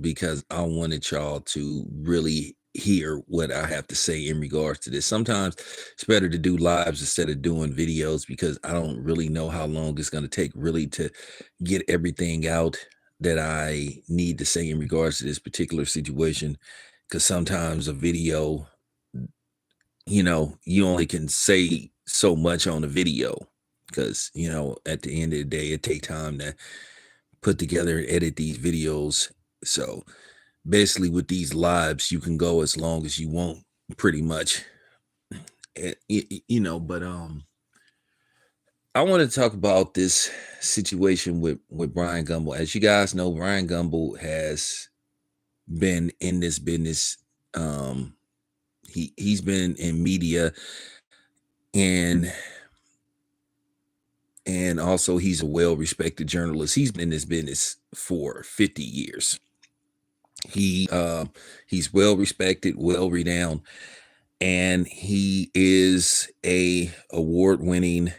because I wanted y'all to really hear what I have to say in regards to this. Sometimes it's better to do lives instead of doing videos because I don't really know how long it's going to take really to get everything out that I need to say in regards to this particular situation. Because sometimes a video, you only can say so much on a video because, at the end of the day, it takes time to put together and edit these videos. So basically with these lives, you can go as long as you want pretty much. But I want to talk about this situation with Brian Gumble. As you guys know, Brian Gumble has been in this business. He's been in media, and also he's a well-respected journalist. He's been in this business for 50 years. He's well respected, well renowned, and he is a award-winning,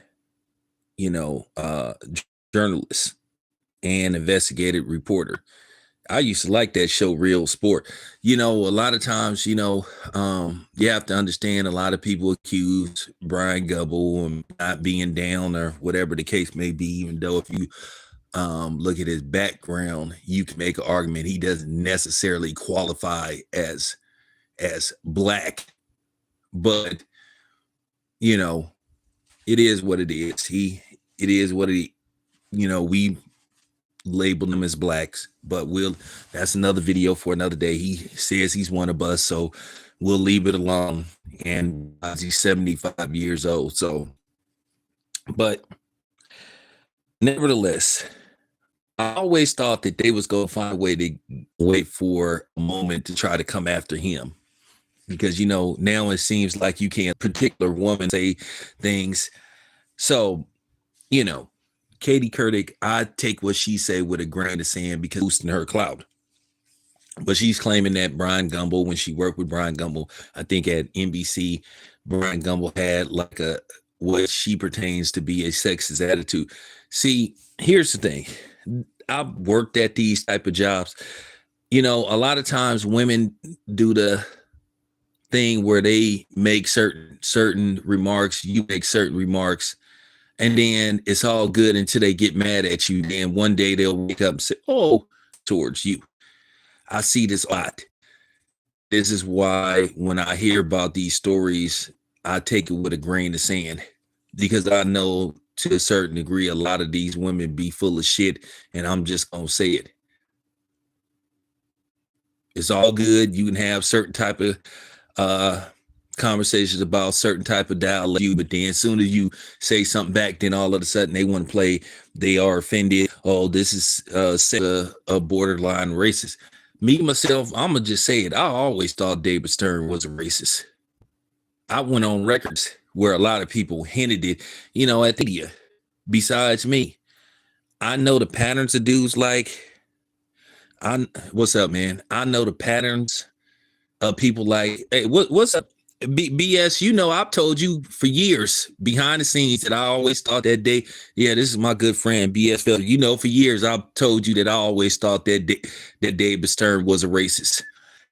journalist and investigative reporter. I used to like that show, Real Sport. A lot of times, you have to understand a lot of people accuse Brian Gumble of not being down or whatever the case may be, even though if you look at his background, you can make an argument he doesn't necessarily qualify as black, but it is what it is. It is what it, we label them as blacks, but that's another video for another day. He says he's one of us, so we'll leave it alone. And he's 75 years old. So, but nevertheless, I always thought that they was going to find a way to wait for a moment to try to come after him. Because, now it seems like you can't particular woman say things. So, Katie Couric, I take what she said with a grain of sand because boosting her clout. But she's claiming that Brian Gumble, when she worked with Brian Gumble, I think at NBC, Brian Gumble had like what she pertains to be a sexist attitude. See, here's the thing. I've worked at these type of jobs. A lot of times women do the thing where they make certain remarks, you make certain remarks, and then it's all good until they get mad at you. Then one day they'll wake up and say, "Oh," towards you. I see this a lot. This is why when I hear about these stories, I take it with a grain of sand, because I know to a certain degree a lot of these women be full of shit, and I'm just gonna say it. It's all good. You can have certain type of conversations about certain type of dialect, but then as soon as you say something back, then all of a sudden they want to play, they are offended. Oh, this is a borderline racist. Me, myself, I'm going to just say it. I always thought David Stern was a racist. I went on records where a lot of people hinted it, at the media. Besides me, I know the patterns of dudes what's up, man? I know the patterns of people like, hey, what's up? BS, I've told you for years behind the scenes that I always thought that this is my good friend BS. For years I've told you that I always thought that David Stern was a racist.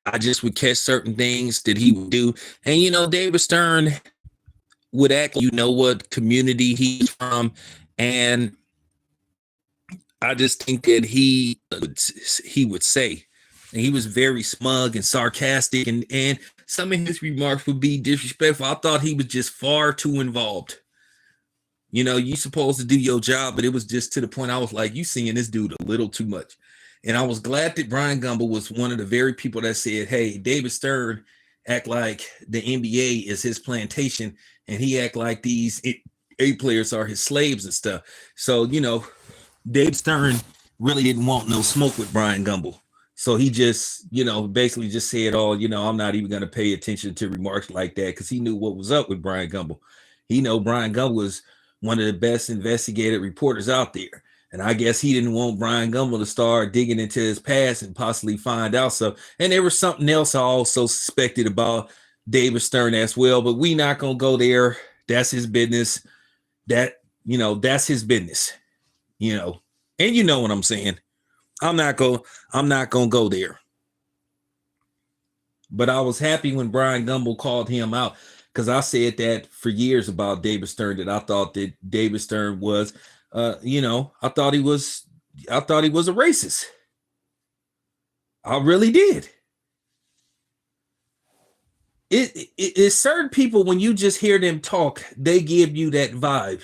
I just would catch certain things that he would do, and David Stern would act, what community he's from, and I just think that he would say, and he was very smug and sarcastic, and some of his remarks would be disrespectful. I thought he was just far too involved. You supposed to do your job, but it was just to the point I was like, you seeing this dude a little too much. And I was glad that Brian Gumble was one of the very people that said, hey, David Stern act like the NBA is his plantation, and he act like these A players are his slaves and stuff. So, David Stern really didn't want no smoke with Brian Gumble. So he just, basically just said, oh, I'm not even going to pay attention to remarks like that, because he knew what was up with Brian Gumble. He know Brian Gumble was one of the best investigative reporters out there. And I guess he didn't want Brian Gumble to start digging into his past and possibly find out so. And there was something else I also suspected about David Stern as well, but we not going to go there. That's his business. That's his business, and you know what I'm saying. I'm not going. I'm not going to go there. But I was happy when Brian Gumble called him out because I said that for years about David Stern that I thought that David Stern was, I thought he was, I thought he was a racist. I really did. It's certain people when you just hear them talk, they give you that vibe.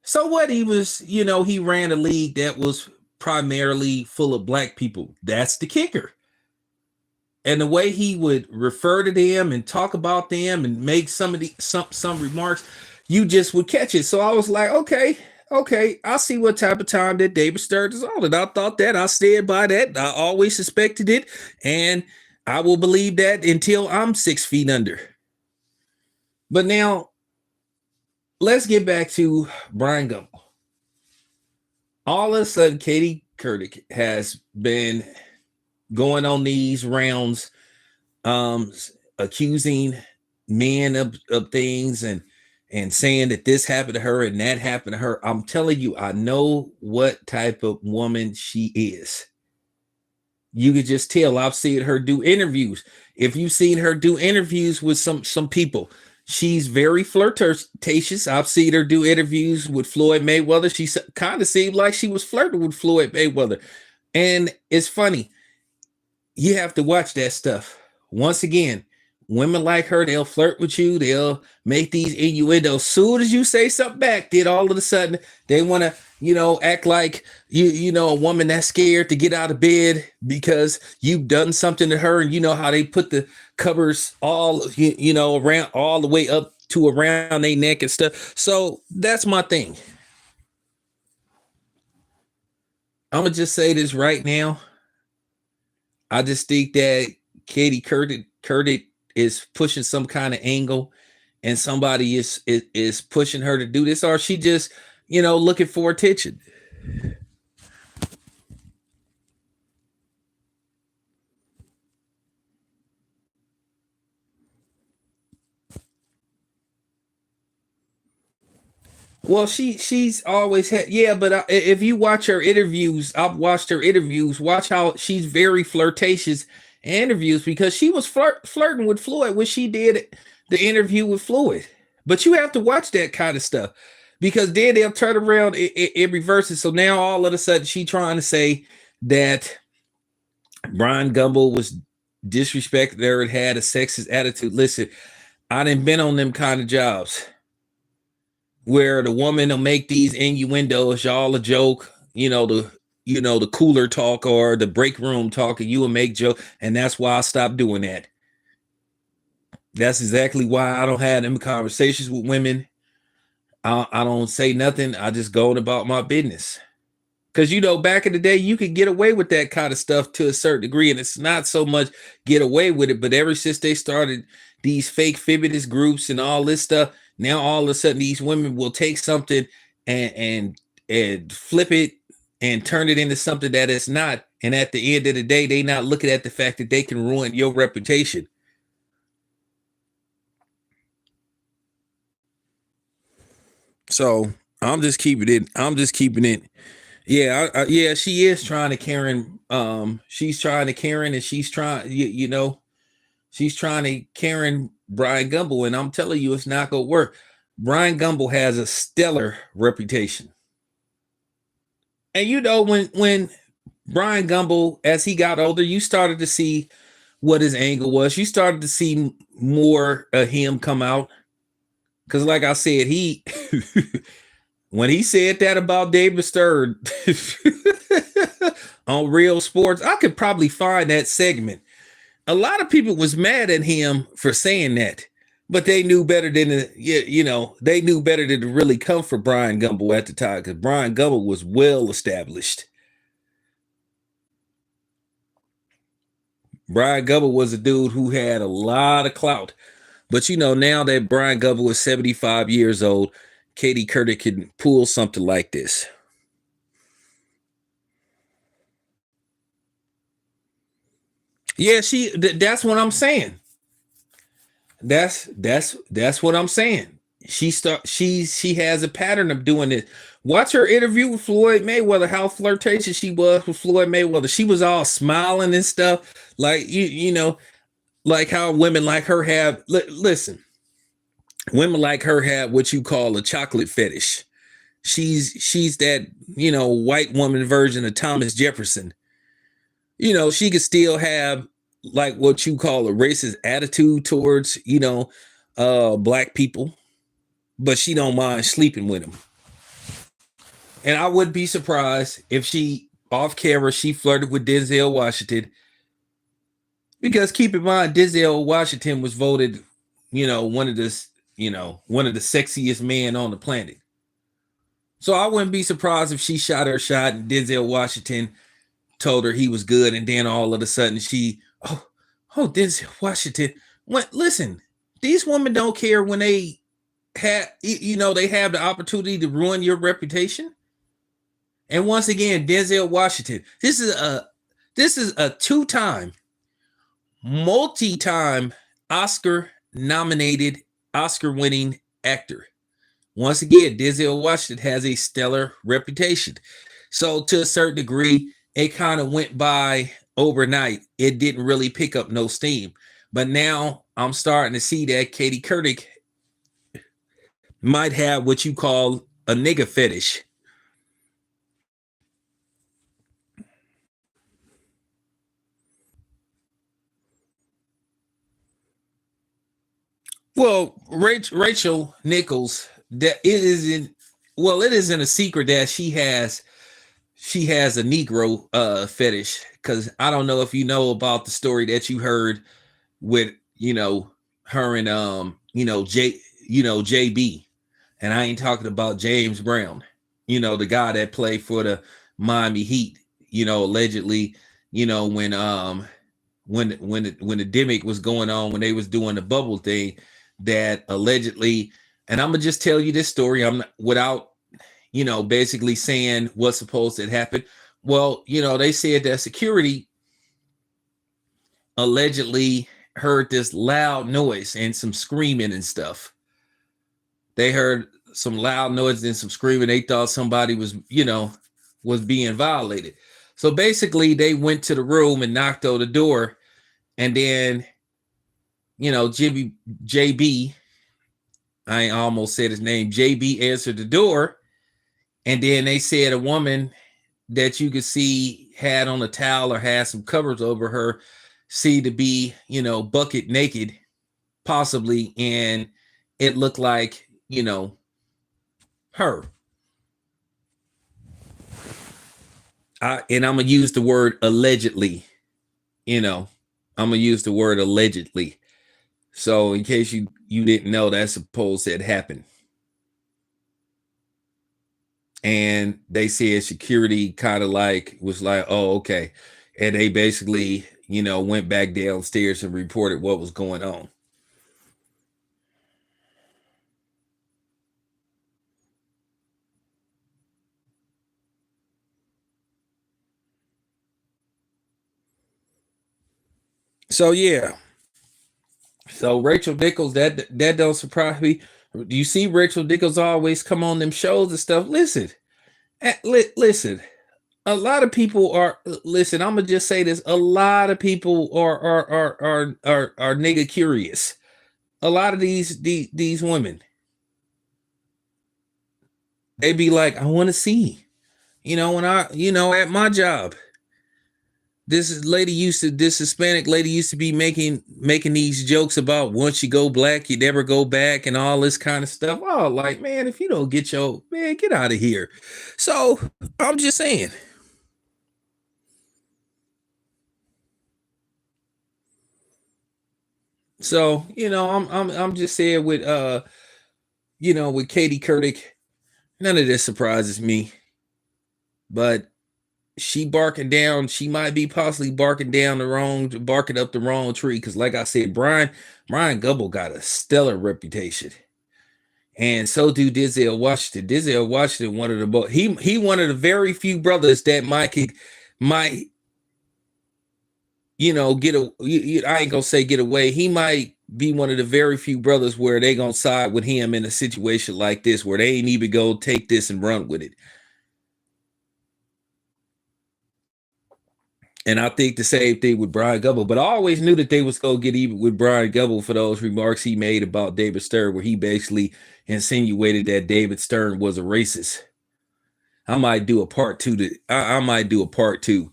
So what? He was, he ran a league that was primarily full of black people. That's the kicker. And the way he would refer to them and talk about them and make some remarks, you just would catch it. So I was like, okay, I see what type of time that David Stern is on. And I thought that I stand by that. I always suspected it. And I will believe that until I'm 6 feet under. But now let's get back to Brian Gumble. All of a sudden, Katie Couric has been going on these rounds, accusing men of things and saying that this happened to her and that happened to her. I'm telling you, I know what type of woman she is. You could just tell. I've seen her do interviews. If you've seen her do interviews with some people, she's very flirtatious. I've seen her do interviews with Floyd Mayweather. She kind of seemed like she was flirting with Floyd Mayweather. And it's funny. You have to watch that stuff. Once again, women like her, they'll flirt with you. They'll make these innuendos. Soon as you say something back, then all of a sudden they want to, act like a woman that's scared to get out of bed because you've done something to her. And you know how they put the covers all, around all the way up to around their neck and stuff. So that's my thing. I'm going to just say this right now. I just think that Katie Couric is pushing some kind of angle and somebody is pushing her to do this, or she just, looking for attention. Well, she's always had, yeah, but if you watch her interviews, I've watched her interviews. Watch how she's very flirtatious in interviews because she was flirting with Floyd when she did the interview with Floyd. But you have to watch that kind of stuff because then they'll turn around and reverse it. So now all of a sudden she trying to say that Brian Gumble was disrespected her and had a sexist attitude. Listen, I done been on them kind of jobs where the woman will make these innuendos, y'all a joke, the cooler talk or the break room talk, and you will make joke, and that's why I stopped doing that. That's exactly why I don't have them conversations with women. I don't say nothing. I just go about my business. Because back in the day, you could get away with that kind of stuff to a certain degree, and it's not so much get away with it, but ever since they started these fake feminist groups and all this stuff, now all of a sudden these women will take something and flip it and turn it into something that it's not. And at the end of the day, they not looking at the fact that they can ruin your reputation. So I'm just keeping it. I'm just keeping it. Yeah, yeah. She is trying to Karen. She's trying to Karen, and she's trying. She's trying to Karen Brian Gumble, and I'm telling you, it's not gonna work. Brian Gumble has a stellar reputation, and when Brian Gumble, as he got older, you started to see what his angle was. You started to see more of him come out, because, like I said, he when he said that about David Stern on Real Sports, I could probably find that segment. A lot of people was mad at him for saying that, but they knew better than they knew better than to really come for Brian Gumble at the time, because Brian Gumble was well established. Brian Gumble was a dude who had a lot of clout. But now that Brian Gumble is 75 years old, Katie Couric can pull something like this. Yeah, that's what I'm saying. That's what I'm saying. she has a pattern of doing it. Watch her interview with Floyd Mayweather, how flirtatious she was with Floyd Mayweather. She was all smiling and stuff. Like you know, like how women like her have listen, women like her have what you call a chocolate fetish. She's that, white woman version of Thomas Jefferson. She could still have like what you call a racist attitude towards, black people, but she don't mind sleeping with them. And I wouldn't be surprised if she off camera she flirted with Denzel Washington, because keep in mind Denzel Washington was voted, one of the sexiest men on the planet. So I wouldn't be surprised if she shot her shot and Denzel Washington told her he was good, and then all of a sudden Denzel Washington. Listen, these women don't care when they have they have the opportunity to ruin your reputation. And once again, Denzel Washington, this is a two-time, multi-time Oscar nominated, Oscar winning actor. Once again, Denzel Washington has a stellar reputation. So to a certain degree, it kind of went by overnight. It didn't really pick up no steam. But now I'm starting to see that Katie Couric might have what you call a nigga fetish. Well, Rachel Nichols, that it isn't a secret that she has a Negro fetish, because I don't know if you know about the story that you heard with her and JB, and I ain't talking about James Brown, the guy that played for the Miami Heat, allegedly, when the demic was going on, when they was doing the bubble thing, that allegedly, and I'm gonna just tell you this story, I'm not, without basically saying what's supposed to happen. Well, they said that security allegedly heard this loud noise and some screaming and stuff. They heard some loud noise and some screaming. They thought somebody was being violated. So basically they went to the room and knocked on the door, and then JB, I almost said his name, JB answered the door. And then they said a woman that you could see had on a towel or had some covers over her, see to be, bucket naked, possibly. And it looked like, her. And I'm going to use the word allegedly, I'm going to use the word allegedly. So in case you didn't know, that's supposed to happen. And they said security kind of was like, oh, okay. And they basically, went back downstairs and reported what was going on. So yeah. So Rachel Nichols, that don't surprise me. Do you see Rachel Nichols always come on them shows and stuff? Listen, listen. A lot of people are listen. I'm gonna just say this: a lot of people are nigga curious. A lot of these women, they be like, I want to see, when I, at my job, this Hispanic lady used to be making these jokes about once you go black, you never go back, and all this kind of stuff. Oh, like, man, if you don't get get out of here. So I'm just saying. So, I'm just saying with with Katie Couric, none of this surprises me. But she might be possibly barking up the wrong tree. Because like I said, Brian Gumble got a stellar reputation. And so do Denzel Washington. Denzel Washington, one of the he one of the very few brothers that might get I ain't gonna say get away. He might be one of the very few brothers where they gonna side with him in a situation like this, where they ain't even go take this and run with it. And I think the same thing with Brian Gumble, but I always knew that they was gonna get even with Brian Gumble for those remarks he made about David Stern, where he basically insinuated that David Stern was a racist. I might do a part two to I might do a part two,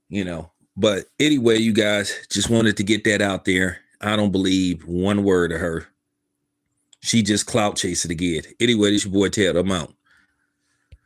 you know. But anyway, you guys, just wanted to get that out there. I don't believe one word of her. She just clout chasing again. Anyway, this your boy Ted. I'm out.